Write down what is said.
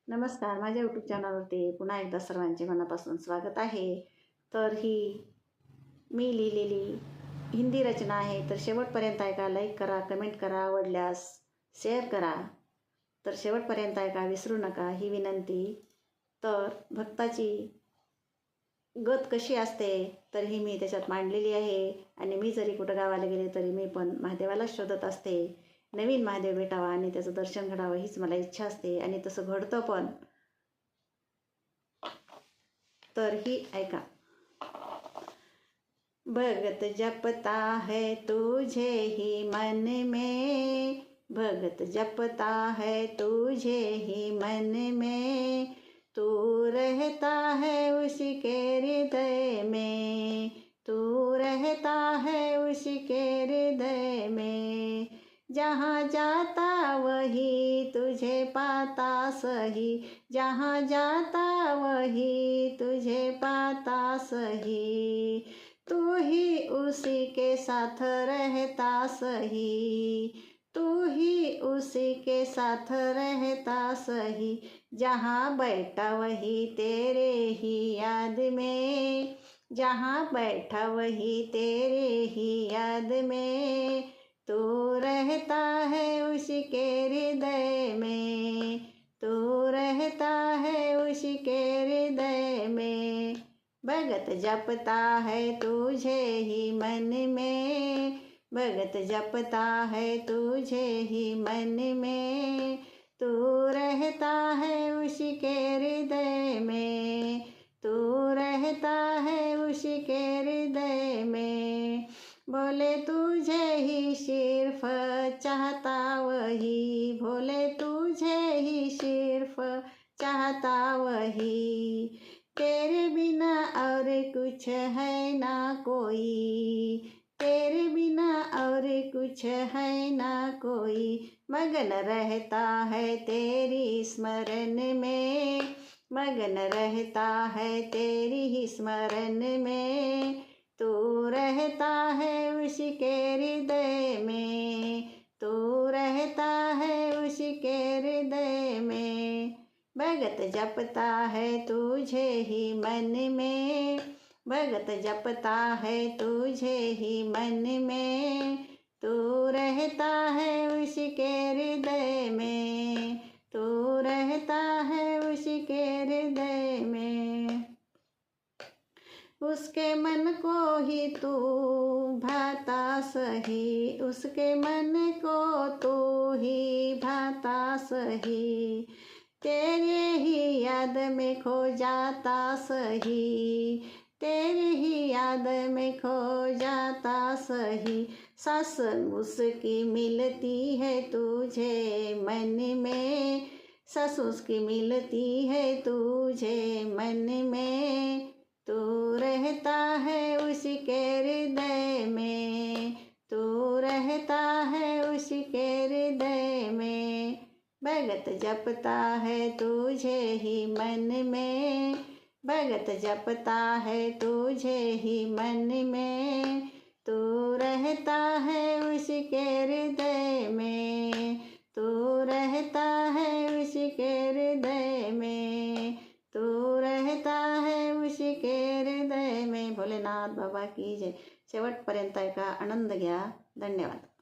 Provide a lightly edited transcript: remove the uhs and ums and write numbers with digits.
नमस्कार, माझ्या यूट्यूब चॅनलवरती पुन्हा एकदा सर्वांचे मनापासून स्वागत आहे. तर ही मी लिहिलेली हिंदी रचना आहे. तर शेवटपर्यंत ऐका, लाईक करा, कमेंट करा, आवडल्यास शेअर करा. तर शेवटपर्यंत ऐका, विसरू नका ही विनंती. तर भक्ताची गत कशी असते तर ही मी त्याच्यात मांडलेली आहे. आणि मी जरी कुठं गावाला गेले तरी मी पण महादेवाला शोधत असते. नवीन महादेव भेटावा आणि त्याचं दर्शन घडावं हीच मला इच्छा असते आणि तसं घडतं पण. तर ही ऐका. भगत जपता है तुझे ही मन में, भगत जपता है तुझे ही मन में, तू रहता है उसके हृदय में, तू रहता है उसके हृदय में, जहाँ जाता वही तुझे पाता सही, जहाँ जाता वही तुझे पाता सही, तू ही उसी के साथ रहता सही, तू ही उसी के साथ रहता सही, जहाँ बैठा वही तेरे ही याद में, जहाँ बैठा वही तेरे ही याद में, तू रहता है उसके हृदय में, तू रहता है उसके हृदय में, भगत जपता है तुझे ही मन में, भगत जपता है तुझे ही मन में, तू रहता है उसके हृदय में, तू रहता है उसके हृदय में, बोले तुझे ही सिर्फ चाहता वही, भोले तुझे ही सिर्फ चाहता वही, तेरे बिना और कुछ है ना कोई, तेरे बिना और कुछ है ना कोई, मगन रहता है तेरी स्मरण में, मगन रहता है तेरी ही स्मरण में, तू रहता है उसके हृदय में, तू रहता है उसके हृदय में, भगत जपता है तुझे ही मन में, भगत जपता है तुझे ही मन में, तू रहता है उसके हृदय में, तू रहता है उसके हृदय में, उसके मन को ही तू भाता सही, उसके मन को तू ही भाता सही, तेरे ही याद में खो जाता सही, तेरी ही याद में खो जाता सही, सांस उसकी मिलती है तुझे मन में, सांस उसकी मिलती है तुझे मन में, तू रहता है उसके हृदय में, तू रहता है उसके हृदय में, भगत जपता है तुझे ही मन में, भगत जपता है तुझे ही मन में, तू रहता है उसके हृदय में, तू रहता है उसके हृदय में, तू रहता है उसके हृदय में. भोलेनाथ बाबा की जय. शेवटपर्यंत ऐका, आनंद घ्या. धन्यवाद.